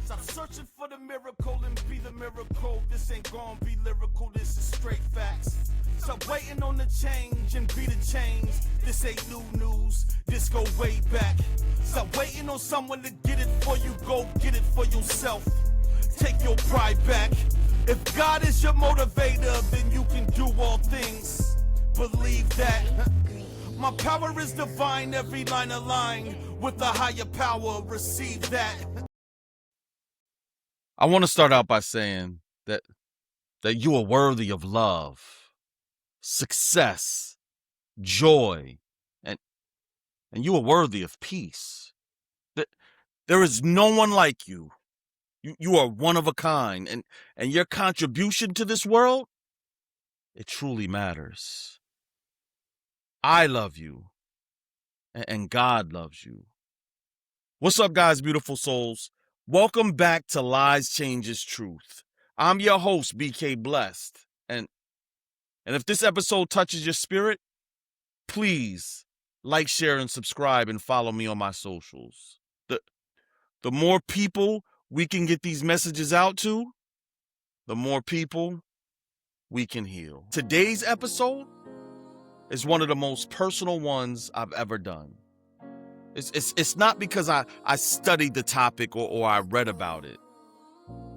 Stop searching for the miracle and be the miracle. This ain't gonna be lyrical, this is straight facts. Stop waiting on the change and be the change. This ain't new news, this go way back. Stop waiting on someone to get it for you, go get it for yourself. Take your pride back. If God is your motivator, then you can do all things. Believe that. My power is divine, every line aligned with a higher power, receive that. I want to start out by saying that you are worthy of love, success, joy, and you are worthy of peace. That there is no one like you. You are one of a kind, and your contribution to this world, it truly matters. I love you, and God loves you. What's up, guys, beautiful souls? Welcome back to Lies Changes Truth. I'm your host, BK Blessed, and if this episode touches your spirit, please like, share, and subscribe, and follow me on my socials. The more people we can get these messages out to, the more people we can heal. Today's episode is one of the most personal ones I've ever done. It's not because I studied the topic or I read about it.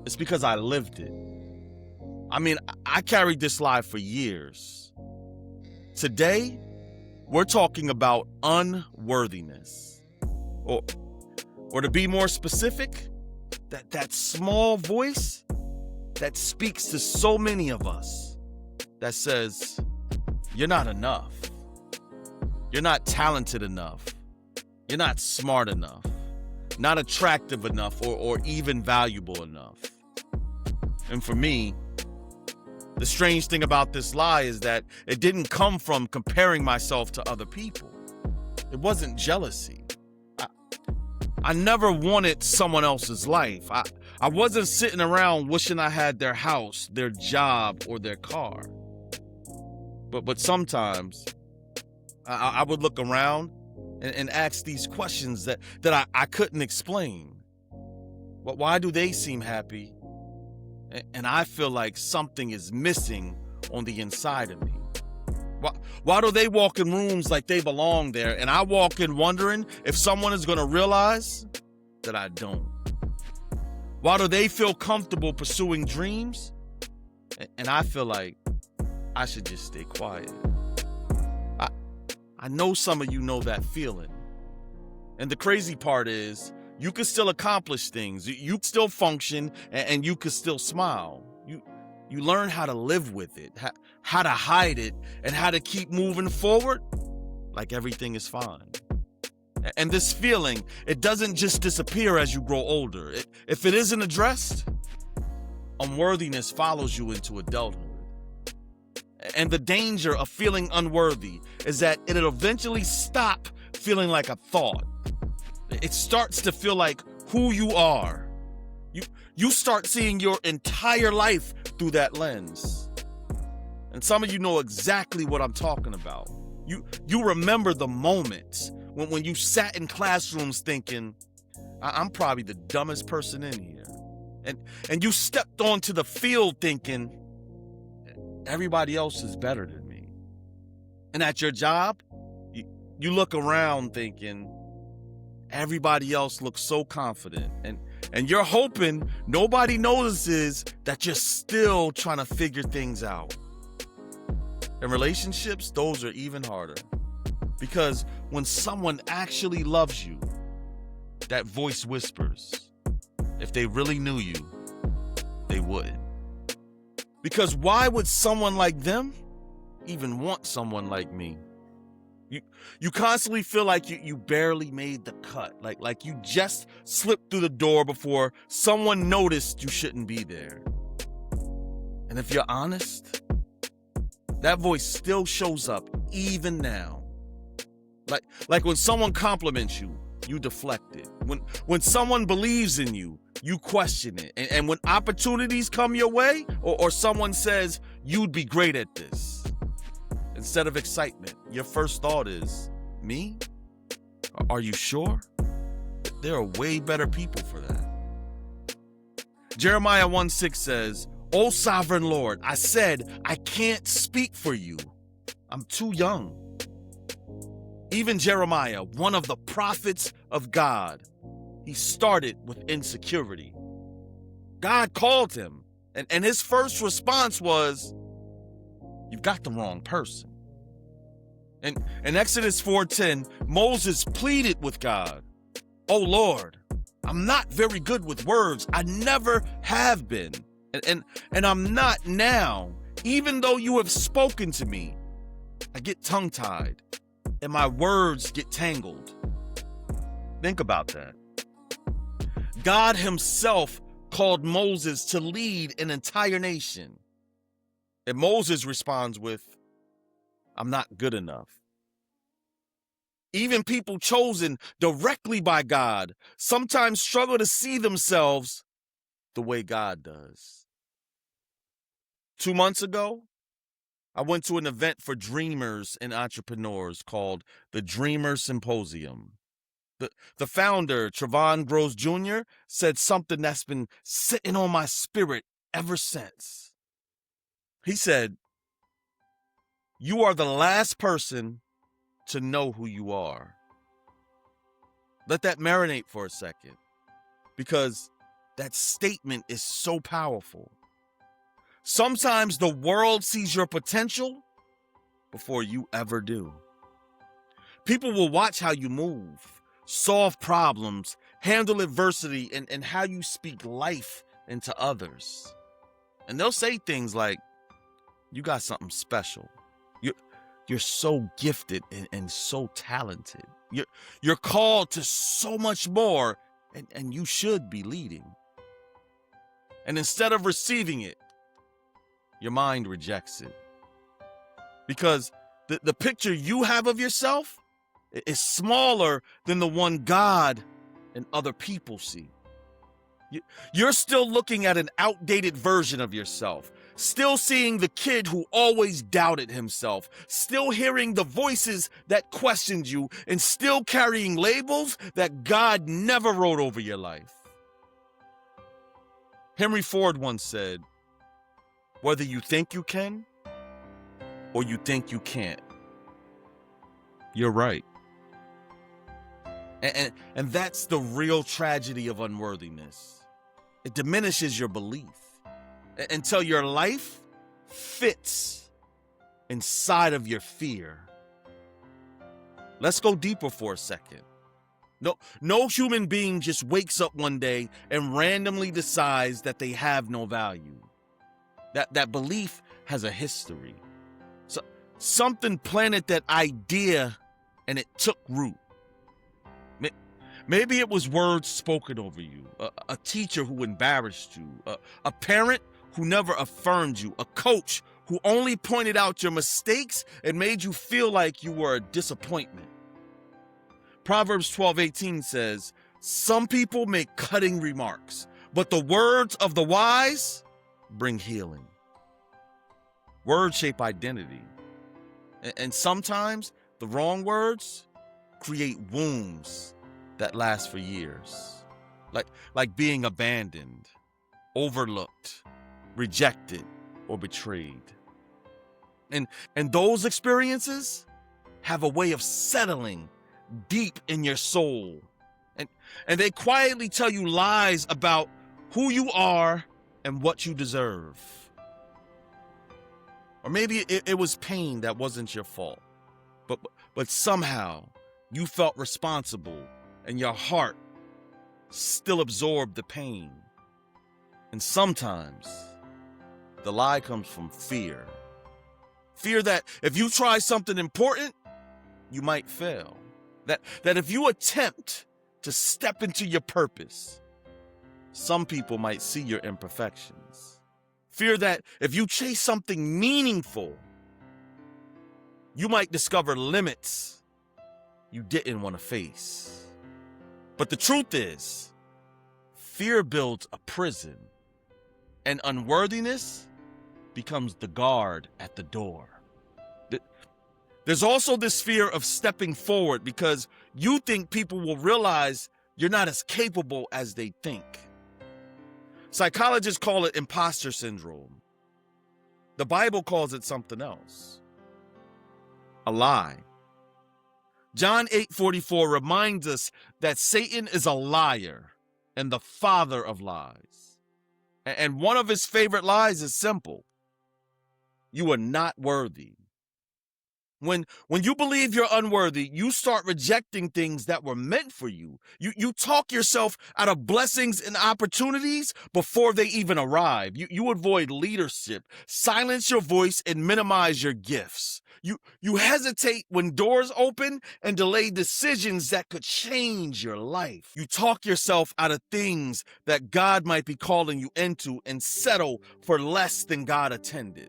It's because I lived it. I mean, I carried this lie for years. Today, we're talking about unworthiness. Or to be more specific, that small voice that speaks to so many of us that says, you're not enough. You're not talented enough. You're not smart enough, not attractive enough, or even valuable enough. And for me, the strange thing about this lie is that it didn't come from comparing myself to other people. It wasn't jealousy. I never wanted someone else's life. I wasn't sitting around wishing I had their house, their job, or their car. But sometimes I would look around and ask these questions that I couldn't explain. Why do they seem happy? And I feel like something is missing on the inside of me. Why do they walk in rooms like they belong there, and I walk in wondering if someone is going to realize that I don't? Why do they feel comfortable pursuing dreams, and I feel like I should just stay quiet? I know some of you know that feeling. And the crazy part is, you can still accomplish things. You can still function, and you can still smile. You learn how to live with it, how to hide it, and how to keep moving forward like everything is fine. And this feeling, it doesn't just disappear as you grow older. If it isn't addressed, unworthiness follows you into adulthood. And the danger of feeling unworthy is that it'll eventually stop feeling like a thought. It starts to feel like who you are. You start seeing your entire life through that lens. And some of you know exactly what I'm talking about. You remember the moments when you sat in classrooms thinking, I'm probably the dumbest person in here. And you stepped onto the field thinking, everybody else is better than me. And at your job, you look around thinking, everybody else looks so confident. And you're hoping nobody notices that you're still trying to figure things out. In relationships, those are even harder. Because when someone actually loves you, that voice whispers, if they really knew you, they wouldn't. Because why would someone like them even want someone like me? You constantly feel like you barely made the cut, like you just slipped through the door before someone noticed you shouldn't be there. And if you're honest, that voice still shows up even now. Like when someone compliments you, you deflect it. When someone believes in you, you question it. And when opportunities come your way, or someone says, you'd be great at this, instead of excitement, your first thought is, me? Are you sure? There are way better people for that. Jeremiah 1:6 says, "O sovereign Lord, I said, I can't speak for you. I'm too young." Even Jeremiah, one of the prophets of God, he started with insecurity. God called him, and his first response was, "You've got the wrong person." And in Exodus 4:10, Moses pleaded with God, "Oh Lord, I'm not very good with words. I never have been. And I'm not now. Even though you have spoken to me, I get tongue-tied and my words get tangled." Think about that. God himself called Moses to lead an entire nation. And Moses responds with, "I'm not good enough." Even people chosen directly by God sometimes struggle to see themselves the way God does. 2 months ago, I went to an event for dreamers and entrepreneurs called the Dreamer Symposium. The founder, Trevon Gross Jr., said something that's been sitting on my spirit ever since. He said, "You are the last person to know who you are." Let that marinate for a second, because that statement is so powerful. Sometimes the world sees your potential before you ever do. People will watch how you move, solve problems, handle adversity, and how you speak life into others. And they'll say things like, "You got something special. You're so gifted and so talented. You're called to so much more, and you should be leading." And instead of receiving it, your mind rejects it. Because the picture you have of yourself is smaller than the one God and other people see. You're still looking at an outdated version of yourself, still seeing the kid who always doubted himself, still hearing the voices that questioned you, and still carrying labels that God never wrote over your life. Henry Ford once said, "Whether you think you can or you think you can't, you're right." And that's the real tragedy of unworthiness. It diminishes your belief until your life fits inside of your fear. Let's go deeper for a second. No human being just wakes up one day and randomly decides that they have no value. That belief has a history. So something planted that idea and it took root. Maybe it was words spoken over you, a teacher who embarrassed you, a parent who never affirmed you, a coach who only pointed out your mistakes and made you feel like you were a disappointment. Proverbs 12:18 says, "Some people make cutting remarks, but the words of the wise bring healing." Words shape identity. And sometimes the wrong words create wounds that last for years. Like being abandoned, overlooked, rejected, or betrayed. And those experiences have a way of settling deep in your soul. And they quietly tell you lies about who you are and what you deserve. Or maybe it was pain that wasn't your fault. But somehow you felt responsible and your heart still absorbed the pain. And sometimes the lie comes from fear. Fear that if you try something important, you might fail. That if you attempt to step into your purpose, some people might see your imperfections. Fear that if you chase something meaningful, you might discover limits you didn't want to face. But the truth is, fear builds a prison, and unworthiness becomes the guard at the door. There's also this fear of stepping forward because you think people will realize you're not as capable as they think. Psychologists call it imposter syndrome. The Bible calls it something else. A lie. John 8:44 reminds us that Satan is a liar and the father of lies. And one of his favorite lies is simple. You are not worthy. When you believe you're unworthy, you start rejecting things that were meant for you. You talk yourself out of blessings and opportunities before they even arrive. You avoid leadership, silence your voice, and minimize your gifts. You hesitate when doors open and delay decisions that could change your life. You talk yourself out of things that God might be calling you into and settle for less than God intended.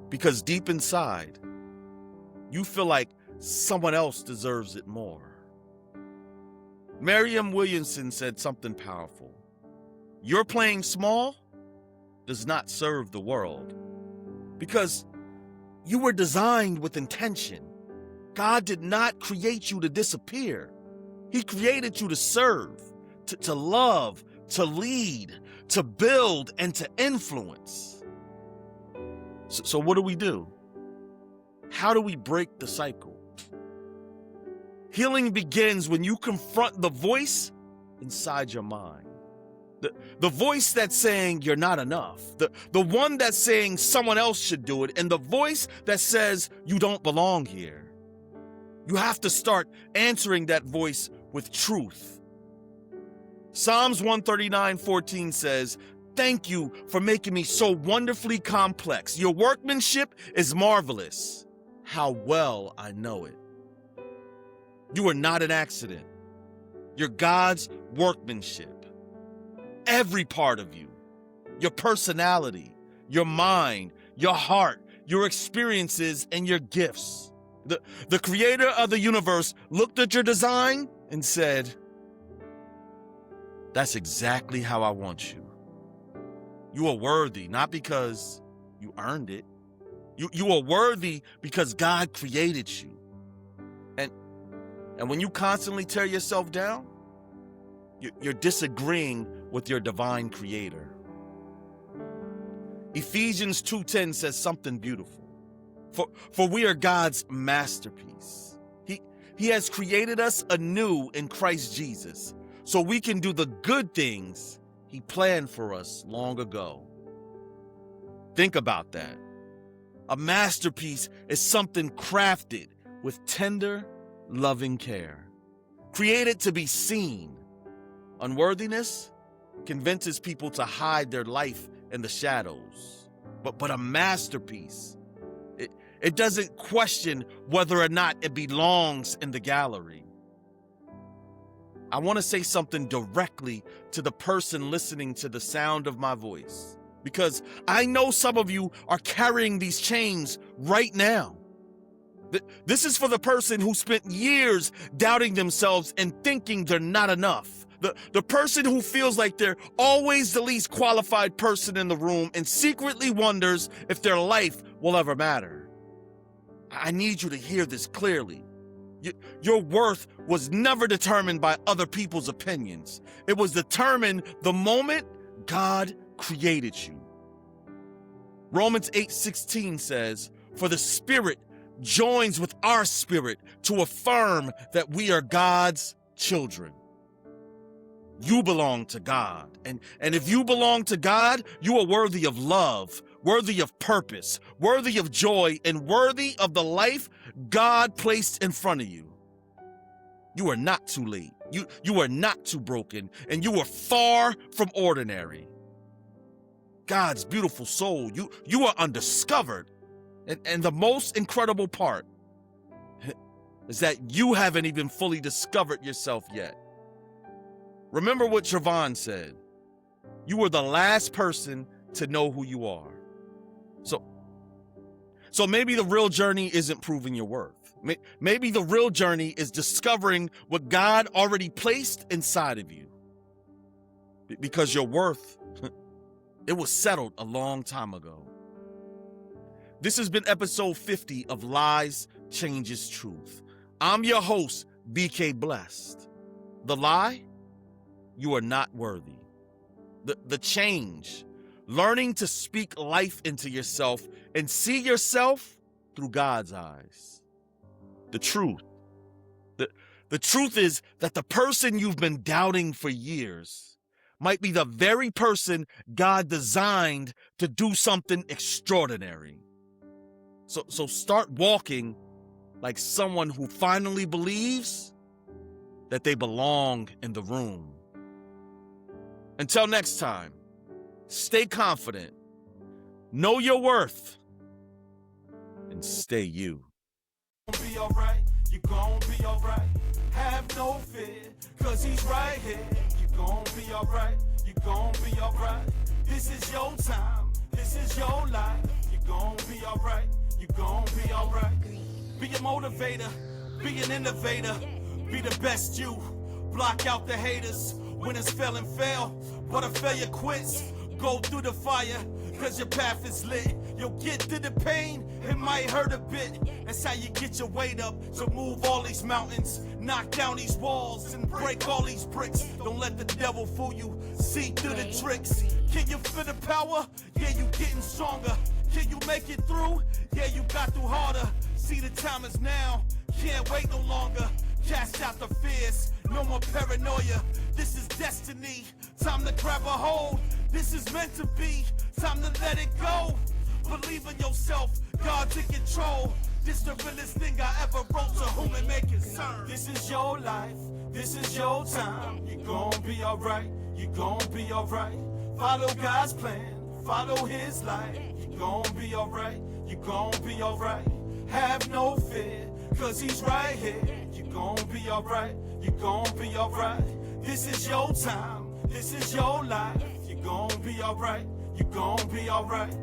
Because deep inside, you feel like someone else deserves it more. Mariam Williamson said something powerful. Your playing small does not serve the world. Because you were designed with intention. God did not create you to disappear. He created you to serve, to love, to lead, to build, and to influence. So what do? How do we break the cycle? Healing begins when you confront the voice inside your mind. The voice that's saying you're not enough. The one that's saying someone else should do it. And the voice that says you don't belong here. You have to start answering that voice with truth. Psalms 139:14 says, "Thank you for making me so wonderfully complex. Your workmanship is marvelous. How well I know it." You are not an accident. You're God's workmanship. Every part of you, your personality, your mind, your heart, your experiences, and your gifts. The creator of the universe looked at your design and said, "That's exactly how I want you." You are worthy, not because you earned it. You are worthy because God created you. And when you constantly tear yourself down, you're disagreeing with your divine creator. Ephesians 2:10 says something beautiful. For we are God's masterpiece. He has created us anew in Christ Jesus, so we can do the good things He planned for us long ago. Think about that. A masterpiece is something crafted with tender, loving care, created to be seen. Unworthiness convinces people to hide their life in the shadows. But a masterpiece, it doesn't question whether or not it belongs in the gallery. I want to say something directly to the person listening to the sound of my voice, because I know some of you are carrying these chains right now. This is for the person who spent years doubting themselves and thinking they're not enough. The person who feels like they're always the least qualified person in the room and secretly wonders if their life will ever matter. I need you to hear this clearly. Your worth was never determined by other people's opinions. It was determined the moment God created you. Romans 8:16 says, "For the Spirit joins with our spirit to affirm that we are God's children." You belong to God. And if you belong to God, you are worthy of love, worthy of purpose, worthy of joy, and worthy of the life God placed in front of you. You are not too late. You are not too broken, and you are far from ordinary. God's beautiful soul, you are undiscovered. And the most incredible part is that you haven't even fully discovered yourself yet. Remember what Trevon said. You were the last person to know who you are. So maybe the real journey isn't proving your worth. Maybe the real journey is discovering what God already placed inside of you. Because your worth, it was settled a long time ago. This has been episode 50 of Lies Changes Truth. I'm your host, BK Blessed. The lie, you are not worthy. The change, learning to speak life into yourself and see yourself through God's eyes. The truth. The truth is that the person you've been doubting for years might be the very person God designed to do something extraordinary. So start walking like someone who finally believes that they belong in the room. Until next time, stay confident, know your worth, and stay you. Be alright, you gon' be alright. Have no fear, cause he's right here. You gon' be alright, you gon' be alright. This is your time, this is your life. You gon' be alright, you gon' be alright. Be a motivator, be an innovator. Be the best you, block out the haters. Winners fail and fail, but a failure quits. Go through the fire, cause your path is lit. You'll get through the pain, it might hurt a bit. That's how you get your weight up, so move all these mountains. Knock down these walls and break all these bricks. Don't let the devil fool you, see through the tricks. Can you feel the power? Yeah, you getting stronger. Can you make it through? Yeah, you got through harder. See the time is now, can't wait no longer. Cast out the fears, no more paranoia. This is destiny, time to grab a hold. This is meant to be, time to let it go. Believe in yourself, God's in control. This the realest thing I ever wrote, to whom it may concern. This is your life, this is your time. You gon' be alright, you gon' be alright. Follow God's plan, follow his light. You gon' be alright, you gon' be alright. Have no fear, cause he's right here. You gon' be alright, you gon' be alright. This is your time, this is your life. You gon' be alright, you gon' be alright.